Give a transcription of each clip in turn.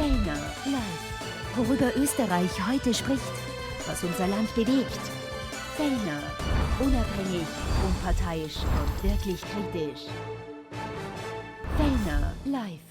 Fellner, live. Worüber Österreich heute spricht, was unser Land bewegt. Fellner, unabhängig, unparteiisch und wirklich kritisch. Fellner, live.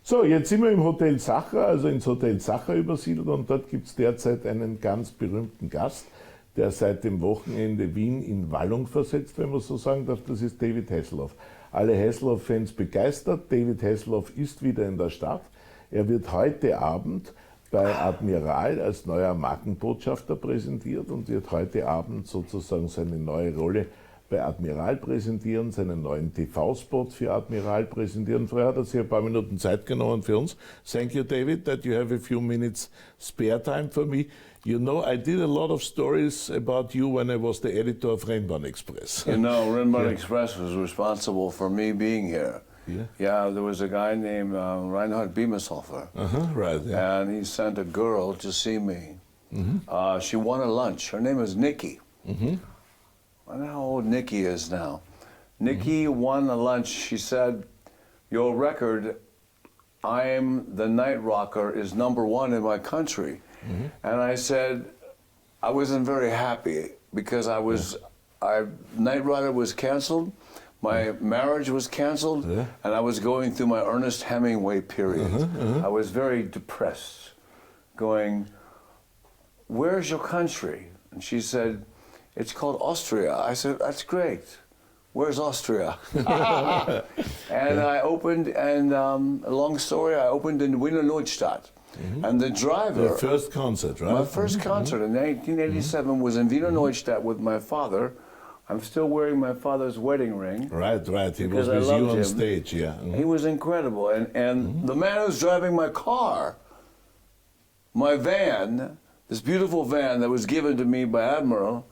So, jetzt sind wir im Hotel Sacher, also ins Hotel Sacher übersiedelt, und dort gibt es derzeit einen ganz berühmten Gast, der seit dem Wochenende Wien in Wallung versetzt, wenn man so sagen darf. Das ist David Hasselhoff. Alle Hasselhoff-Fans begeistert. David Hasselhoff ist wieder in der Stadt. Er wird heute Abend bei Admiral als neuer Markenbotschafter präsentiert und wird heute Abend sozusagen seine neue Rolle bei Admiral präsentieren, seinen neuen TV-Spot für Admiral präsentieren. Vorher hat er sich ein paar Minuten Zeit genommen für uns. Thank you, David, that you have a few minutes spare time for me. You know, I did a lot of stories about you when I was the editor of Rennbahn Express. You know, Rennbahn Express was responsible for me being here. Yeah, there was a guy named Reinhard Bemishofer. Right, yeah. And he sent a girl to see me. She won a lunch. Her name is Nikki. I don't know how old Nikki is now. Nikki won a lunch. She said, your record, I'm the Night Rocker, is #1 in my country. And I said, I wasn't very happy because Night Rider was canceled, my marriage was canceled, and I was going through my Ernest Hemingway period. I was very depressed, going, where's your country? And she said, it's called Austria. I said, that's great. Where's Austria? And I opened, and a long story, I opened in Wiener Neustadt. And the driver... Your first concert, right? My first concert in 1987 was in Wiener Neustadt with my father. I'm still wearing my father's wedding ring. Right, right. He was with you on stage, yeah. He was incredible. And the man who's driving my car, my van, this beautiful van that was given to me by Admiral,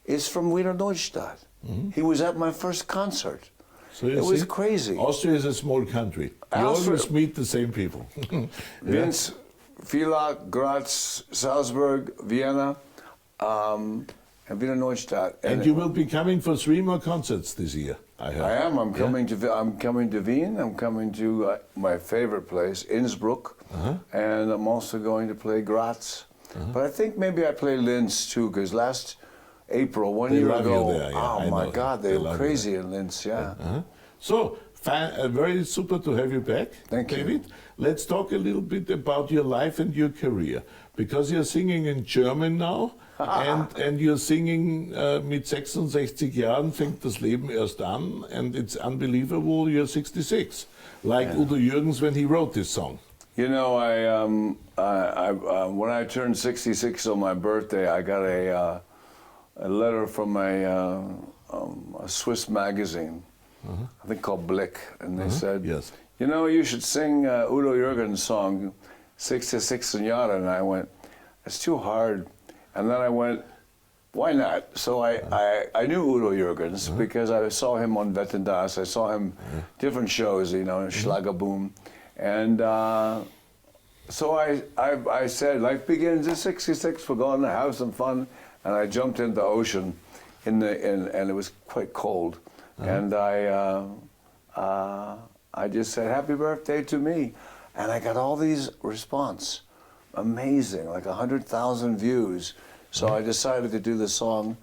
is from Wiener Neustadt. He was at my first concert. So it was crazy. Austria is a small country. You always meet the same people. Linz, Villach, Graz, Salzburg, Vienna, and Wiener Neustadt. And you will be coming for 3 more concerts this year, I heard. I am. I'm coming to Wien. I'm coming to my favorite place, Innsbruck, and I'm also going to play Graz. But I think maybe I play Linz too, because last April, one year ago, oh my God, they were crazy in Linz, So, very super to have you back, David. Let's talk a little bit about your life and your career, because you're singing in German now, and you're singing mit 66 Jahren fängt das Leben erst an, and it's unbelievable you're 66, like Udo Jürgens when he wrote this song. You know, when I turned 66 on my birthday, I got a letter from a Swiss magazine, I think called Blick, and they said, you know, you should sing Udo Jürgens' song, 66 Jahre, and I went, it's too hard. And then I went, why not? So I knew Udo Jürgens because I saw him on Wetten Das, I saw him different shows, you know, Schlagerboom. And so I said, life begins at 66, we're going to have some fun. And I jumped into the ocean, and it was quite cold. And I just said, happy birthday to me. And I got all these response, amazing, like 100,000 views. So I decided to do the song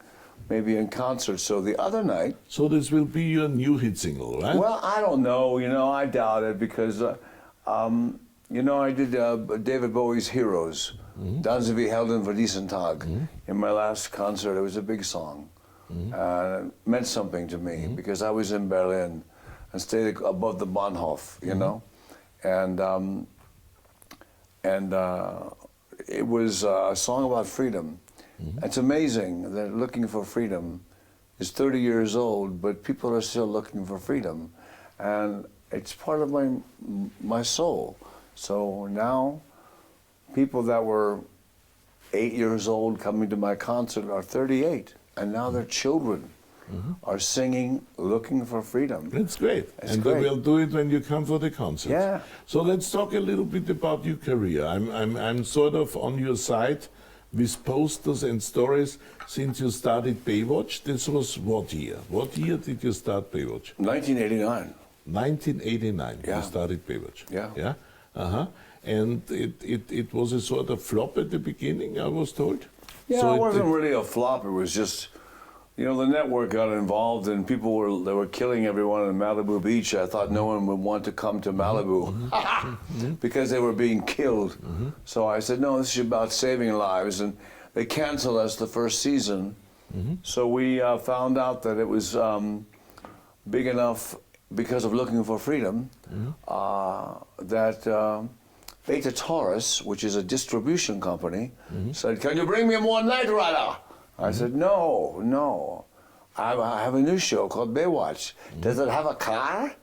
maybe in concert. So the other night... So this will be your new hit single, right? Well, I don't know, you know, I doubt it because, you know, I did David Bowie's Heroes. Dann sind wir Helden für diesen Tag. In my last concert, it was a big song. It meant something to me because I was in Berlin and stayed above the Bahnhof, you know? And it was a song about freedom. It's amazing that Looking for Freedom is 30 years old, but people are still looking for freedom. And it's part of my soul. So now, people that were 8 years old coming to my concert are 38, and now their children are singing Looking for Freedom. That's great. And great. they will do it when you come for the concert. Yeah. So let's talk a little bit about your career. I'm sort of on your side with posters and stories since you started Baywatch. This was what year? What year did you start Baywatch? 1989. 1989, Yeah. you started Baywatch. Yeah. Yeah. And it was a sort of flop at the beginning, I was told. Yeah, so it wasn't really a flop. It was just, you know, the network got involved and people were killing everyone in Malibu Beach. I thought no one would want to come to Malibu because they were being killed. So I said, no, this is about saving lives. And they canceled us the first season. So we found out that it was big enough because of looking for freedom that Beta Taurus, which is a distribution company, said, can you bring me more Knight Rider? I said, no. I have a new show called Baywatch. Does it have a car?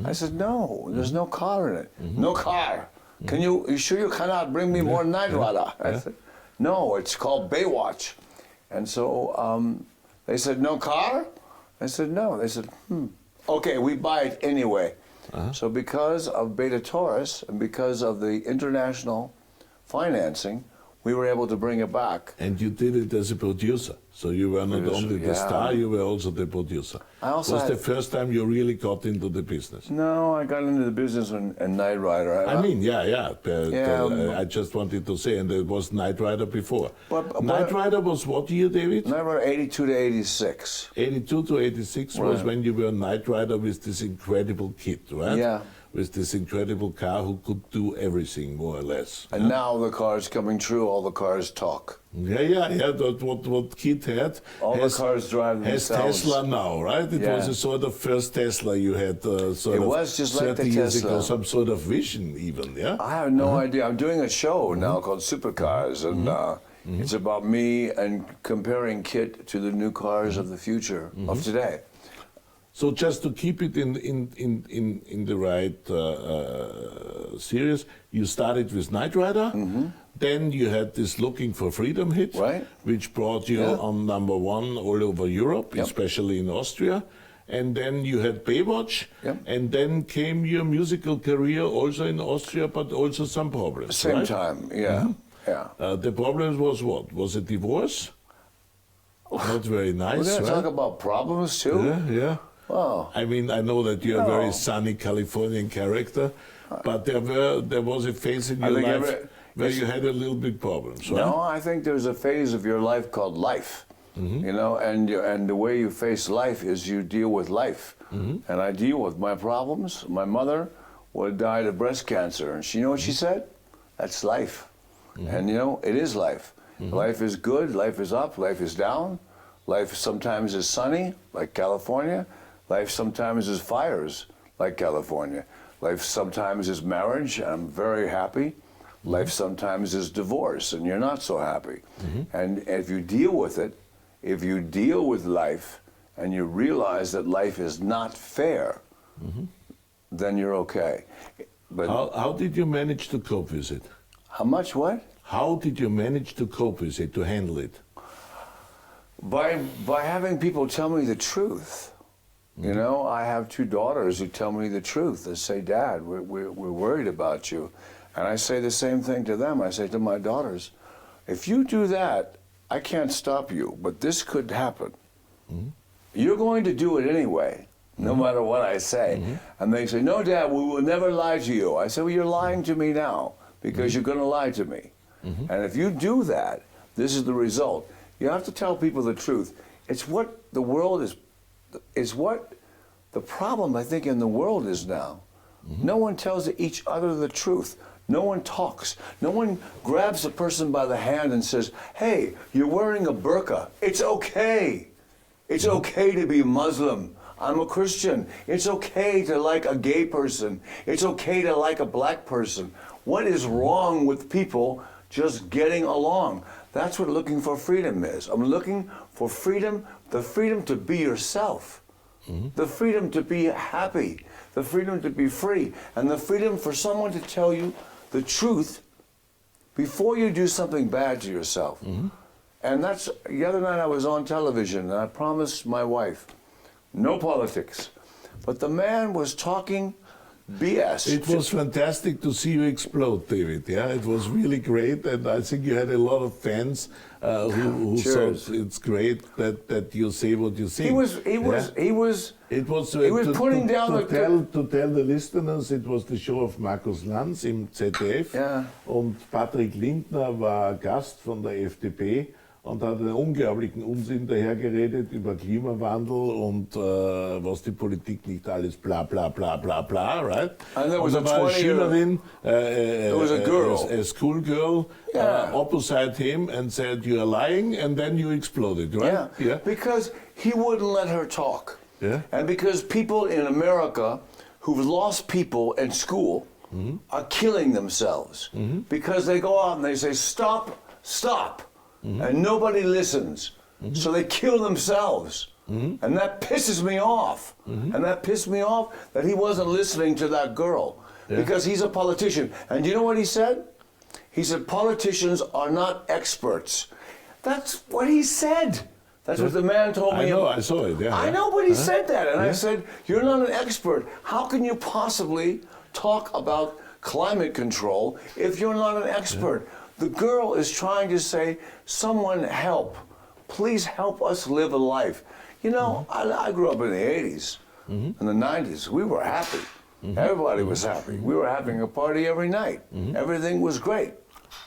I said, no, there's no car in it. No car. You sure you cannot bring me more Knight Rider? I said, no, it's called Baywatch. And so they said, no car? I said, no. They said, okay, we buy it anyway. So because of Beta Taurus and because of the international financing, we were able to bring it back. And you did it as a producer. So you were not only the star, you were also the producer. Was the first time you really got into the business? No, I got into the business in Knight Rider. I just wanted to say, and there was Knight Rider before. Knight Rider was what year, David? Knight Rider 82 to 86. 82 to 86 was when you were Knight Rider with this incredible kit, right? Yeah. With this incredible car who could do everything, more or less. And now the car's coming true, all the cars talk. Yeah. That's what Kit had. All the cars drive themselves. Has Tesla now, right? It was a sort of first Tesla you had it was just like the 30 years Tesla. ago, some sort of vision even, yeah? I have no idea. I'm doing a show now called Supercars, and it's about me and comparing Kit to the new cars of the future, of today. So just to keep it in the right series, you started with Knight Rider, then you had this Looking for Freedom hit, which brought you on #1 all over Europe, especially in Austria. And then you had Baywatch, and then came your musical career also in Austria, but also some problems, Same time, yeah. The problems was what? Was it divorce? Not very nice, We're going to talk about problems too? Yeah. Wow. I mean, I know that you're a very sunny Californian character, but there was a phase in your life where you had a little bit problems, right? No, I think there's a phase of your life called life, you know, and the way you face life is you deal with life. And I deal with my problems. My mother died of breast cancer, and you know what she said? That's life. And, you know, it is life. Life is good, life is up, life is down. Life sometimes is sunny, like California. Life sometimes is fires, like California. Life sometimes is marriage, and I'm very happy. Life sometimes is divorce, and you're not so happy. And if you deal with it, if you deal with life, and you realize that life is not fair, then you're okay. But how did you manage to cope with it? How much what? How did you manage to cope with it, to handle it? By having people tell me the truth. You know, I have 2 daughters who tell me the truth. They say, Dad, we're worried about you. And I say the same thing to them. I say to my daughters, if you do that, I can't stop you, but this could happen. You're going to do it anyway, no matter what I say. And they say, no, Dad, we will never lie to you. I say, well, you're lying to me now because you're going to lie to me. And if you do that, this is the result. You have to tell people the truth. It's what the world is what the problem, I think, in the world is now. No one tells each other the truth. No one talks. No one grabs a person by the hand and says, hey, you're wearing a burqa. It's okay. It's okay to be Muslim. I'm a Christian. It's okay to like a gay person. It's okay to like a black person. What is wrong with people just getting along? That's what looking for freedom is. I'm looking for freedom, the freedom to be yourself, the freedom to be happy, the freedom to be free, and the freedom for someone to tell you the truth before you do something bad to yourself. And that's, the other night I was on television and I promised my wife, no politics. But the man was talking BS. It was fantastic to see you explode, David. Yeah, it was really great, and I think you had a lot of fans who thought it's great that you say what you say. He was putting down to tell the listeners, it was the show of Markus Lanz im ZDF, und Patrick Lindner war Gast von der FDP und hat einen unglaublichen Unsinn dahergeredet über Klimawandel und was die Politik nicht alles bla bla bla bla bla, right? And there was und da war eine Schülerin, there was a girl, a schoolgirl, opposite him and said, "You are lying," and then you exploded, right? Yeah, because he wouldn't let her talk. Yeah. And because people in America who've lost people in school are killing themselves because they go out and they say, "Stop, stop." And nobody listens. So they kill themselves. And that pisses me off. And that pissed me off that he wasn't listening to that girl. Because he's a politician. And you know what he said? He said, politicians are not experts. That's what he said. That's what the man told me. I know, I saw it. Yeah, I know, but he said that. And I said, you're not an expert. How can you possibly talk about climate control if you're not an expert? The girl is trying to say, someone help. Please help us live a life. You know, I grew up in the 80s. In the 90s. We were happy. Everybody was happy. We were having a party every night. Everything was great.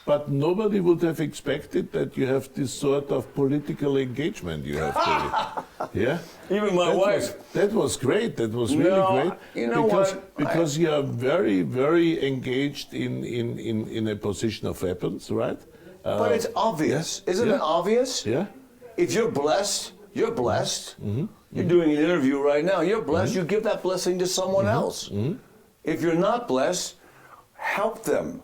But nobody would have expected that you have this sort of political engagement you have today. Yeah? Even my wife. That was great. That was really great. You know because you are very, very engaged in a position of weapons, right? But it's obvious. Isn't it obvious? Yeah. If you're blessed, you're blessed. You're doing an interview right now. You're blessed. You give that blessing to someone else. If you're not blessed, help them.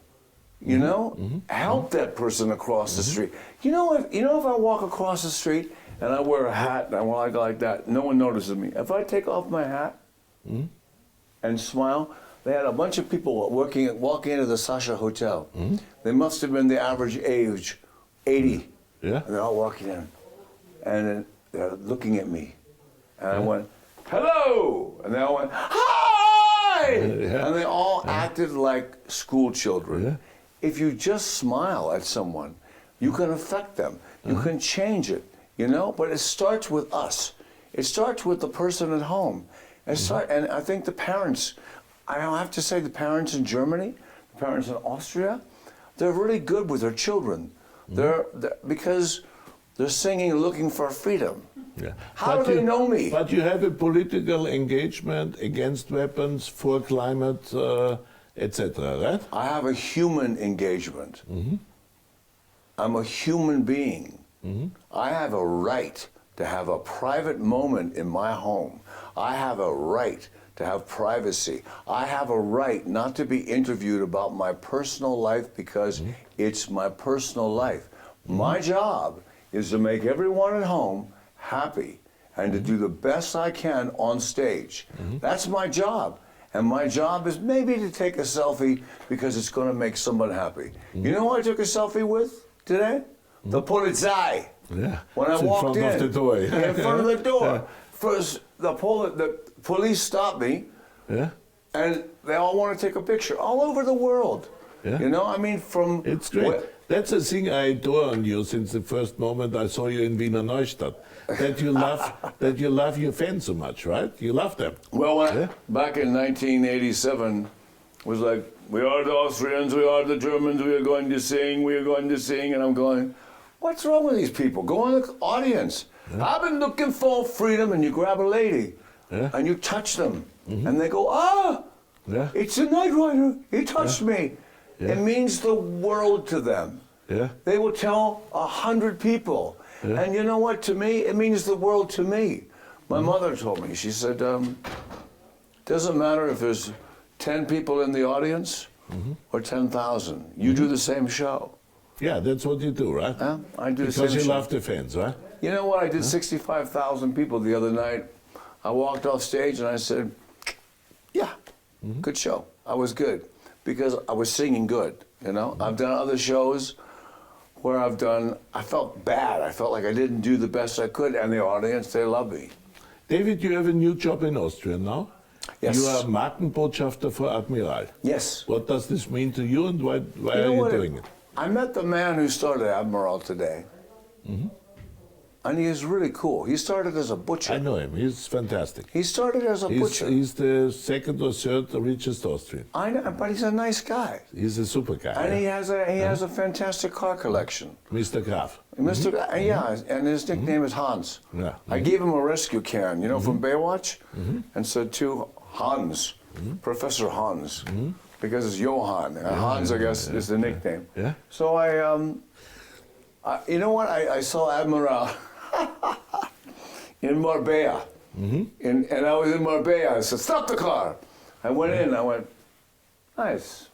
You know, help that person across the street. You know, if I walk across the street and I wear a hat and I walk like that, no one notices me. If I take off my hat and smile, they had a bunch of people walking into the Sasha Hotel. They must have been the average age, 80. Yeah. And they're all walking in, and then they're looking at me, and I went, "Hello," and they all went, "Hi," and they all acted like school children. If you just smile at someone, you can affect them. You can change it, you know? But it starts with us. It starts with the person at home. And I think the parents, I have to say the parents in Germany, the parents in Austria, they're really good with their children. Because they're singing Looking for Freedom. Yeah. How do they know me? But you have a political engagement against weapons, for climate, etc., right? I have a human engagement. I'm a human being. I have a right to have a private moment in my home. I have a right to have privacy. I have a right not to be interviewed about my personal life because it's my personal life. My job is to make everyone at home happy and to do the best I can on stage. That's my job. And my job is maybe to take a selfie because it's going to make someone happy. You know who I took a selfie with today? The Polizei. Yeah. When I walked in. In front of the door. In front of the door. First, the police stopped me. And they all want to take a picture all over the world. You know, I mean, from... It's great. That's a thing I adore on you since the first moment I saw you in Wiener Neustadt. That you love your fans so much, right? You love them. Well, back in 1987, it was like, we are the Austrians, we are the Germans, we are going to sing, and I'm going, what's wrong with these people? Go on the audience. I've been looking for freedom, and you grab a lady, and you touch them, and they go, it's a Knight Rider, he touched me. It means the world to them. They will tell 100 people. And you know what, to me, it means the world to me. My mother told me, she said, doesn't matter if there's 10 people in the audience or 10,000. You do the same show. Yeah, that's what you do, right? I do the same show. Because you love the fans, right? You know what, I did 65,000 people the other night. I walked off stage and I said, good show. I was good. Because I was singing good, you know? I've done other shows where I felt bad. I felt like I didn't do the best I could, and the audience, they love me. David, you have a new job in Austria now. Yes. You are Markenbotschafter for Admiral. Yes. What does this mean to you, and why You know are you what? doing it? I met the man who started Admiral today. And he is really cool. He started as a butcher. I know him. He's fantastic. He started as a butcher. He's the second or third richest Austrian. I know, but he's a nice guy. He's a super guy. And he has a fantastic car collection. Mr. Graf. Mr. Yeah, and his nickname is Hans. Yeah. I gave him a rescue can, you know, from Baywatch, and said to Hans, Professor Hans, because it's Johann. Hans, I guess, is the nickname. Yeah. So you know what? I saw Admiral in Marbella, and I was in Marbella. I said, "Stop the car." I went in. I went, "Nice."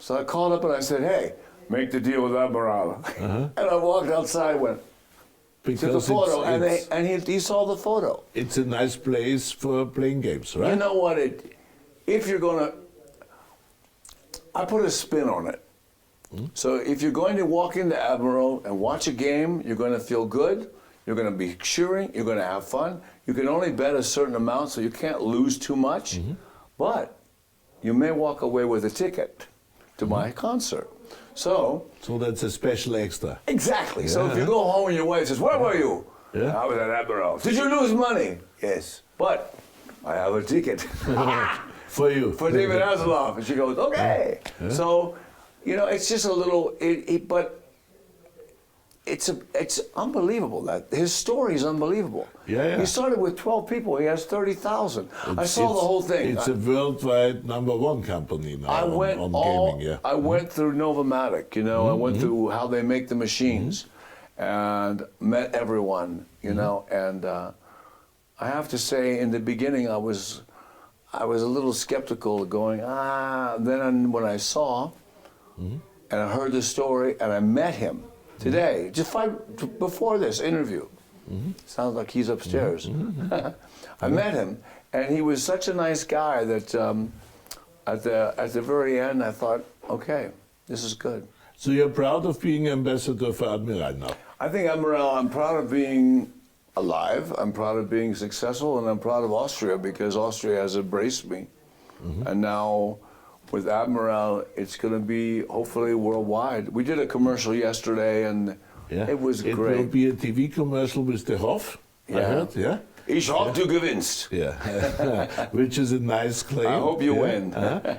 So I called up and I said, "Hey, make the deal with Admiral." And I walked outside, went to the photo, and he saw the photo. It's a nice place for playing games, right? You know what? If you're gonna, I put a spin on it. So if you're going to walk into Admiral and watch a game, you're going to feel good. You're going to be cheering. You're going to have fun. You can only bet a certain amount, so you can't lose too much. But you may walk away with a ticket to my concert. So that's a special extra. exactly. So if you go home and your wife says, "Where were you?" Yeah. "I was at Admiral." "Did you lose money?" "Yes, but I have a ticket For you. for David Hasselhoff." And she goes, "Okay." So, you know, it's just a little, but it's unbelievable. That his story is unbelievable. Yeah. He started with 12 people. He has 30,000. I saw the whole thing. It's a worldwide #1 company now on gaming. Yeah. I went through Novomatic, you know. I went through how they make the machines, and met everyone, you know. And I have to say, in the beginning, I was a little skeptical, going, Then when I saw, and I heard the story, and I met him today, just before this interview. Sounds like he's upstairs. I met him, and he was such a nice guy that at the very end, I thought, okay, this is good. So you're proud of being ambassador for Admiral now? I think I'm proud of being alive. I'm proud of being successful, and I'm proud of Austria because Austria has embraced me. And now with Admiral, it's going to be hopefully worldwide. We did a commercial yesterday, and it was great. It will be a TV commercial with the Hoff, I heard, yeah? Ich hoffe, du gewinnst. Yeah, which is a nice claim. I hope you win.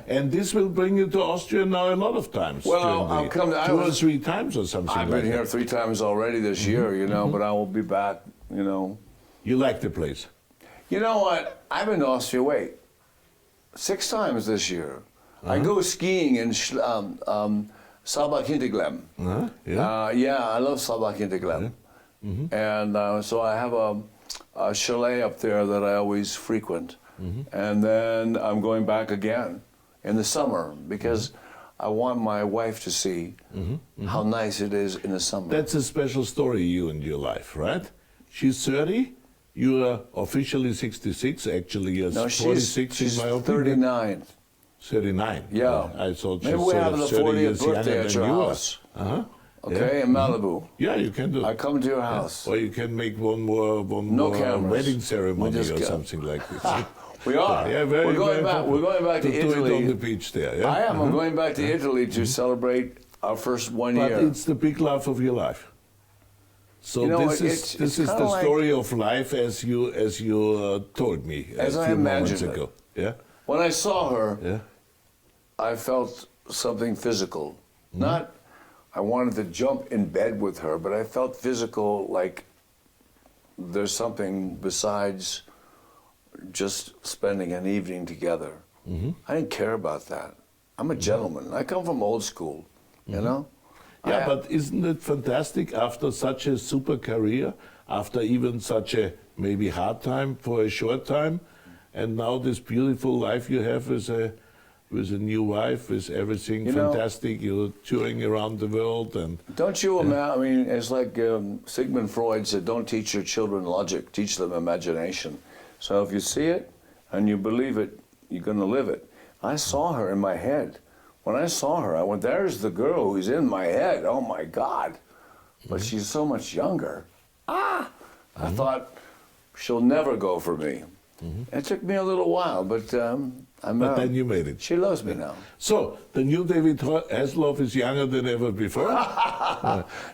And this will bring you to Austria now a lot of times. Well, I'll come 2 or 3 times or something I've like been here 3 times already this year, you know, but I will be back, you know. You like the place? You know what? I've been to Austria, 6 times this year. I go skiing in Saalbach-Hinterglemm. Yeah, I love Saalbach-Hinterglemm. And so I have a chalet up there that I always frequent. And then I'm going back again in the summer because I want my wife to see how nice it is in the summer. That's a special story, you and your life, right? She's 30, you are officially 66, actually you're 46 she's in my opinion. 39. 39? Yeah. I thought maybe she's we have the 30 40th years birthday younger at than your you house. are. Okay, in Malibu. Yeah, you can do. I come to your house. Or you can make one more cameras. wedding ceremony or go. something like this. We are. Yeah, we're going back to Italy. Do it on the beach there. Yeah? I am. I'm going back to Italy to celebrate our first 1 year. But it's the big love of your life. So You know, this is kinda the like- story of life as you told me As a I few moments imagined it. ago. Yeah. When I saw her, Yeah. I felt something physical. Not, I wanted to jump in bed with her, but I felt physical, like there's something besides just spending an evening together. I didn't care about that. I'm a gentleman. I come from old school, you know? Yeah, but isn't it fantastic after such a super career, after even such a maybe hard time for a short time, and now this beautiful life you have with a new wife, with everything fantastic, you're touring around the world and... Don't you imagine, I mean, it's like Sigmund Freud said, don't teach your children logic, teach them imagination. So if you see it and you believe it, you're going to live it. I saw her in my head. When I saw her, I went, there's the girl who's in my head. Oh, my God. But she's so much younger. I thought, she'll never go for me. It took me a little while, but But then you made it. She loves me now. So, the new David Hasselhoff is younger than ever before.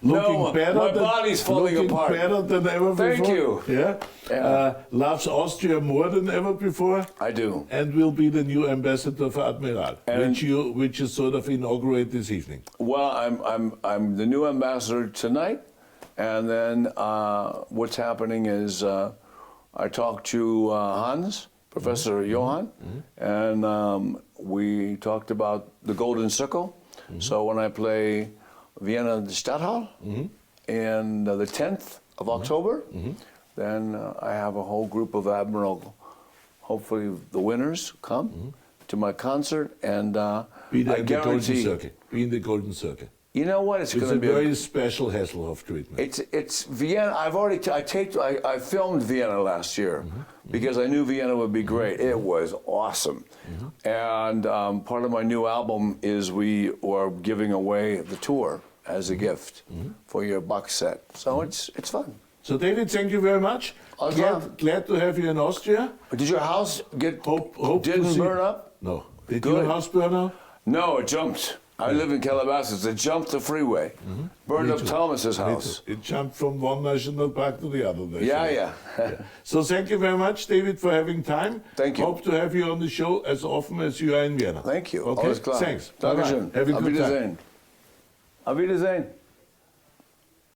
Looking No, better my than, body's falling looking apart. better than ever Thank before. you. Yeah. Yeah. Loves Austria more than ever before. I do. And will be the new ambassador for Admiral, And- which you sort of inaugurate this evening. Well, I'm the new ambassador tonight, and then what's happening is I talked to Hans, Professor Johann, and we talked about the Golden Circle. So when I play Vienna Stadthalle in the 10th of October, then I have a whole group of Admiral, hopefully the winners come to my concert, and Be there I in the Golden guarantee. Circle. Be in the Golden Circle. You know what? It's It's going a to be very special Hasselhoff treatment. It's Vienna. I've already I filmed Vienna last year because I knew Vienna would be great. It was awesome, and part of my new album is we are giving away the tour as a gift for your box set. So it's fun. So, David, thank you very much. Glad to have you in Austria. Did your house Hope to didn't see- burn up? No. Did Good. your house burn out? No, it jumped. I live in Calabasas. It jumped the freeway, burned Me up too. Thomas's Me house. too. It jumped from one national park to the other. Yeah. So thank you very much, David, for having time. Thank you. Hope to have you on the show as often as you are in Vienna. Thank you. Okay, Alles klar. thanks. Bye-bye. Dankeschön. Have a Auf good time. Wiedersehen. Auf Wiedersehen.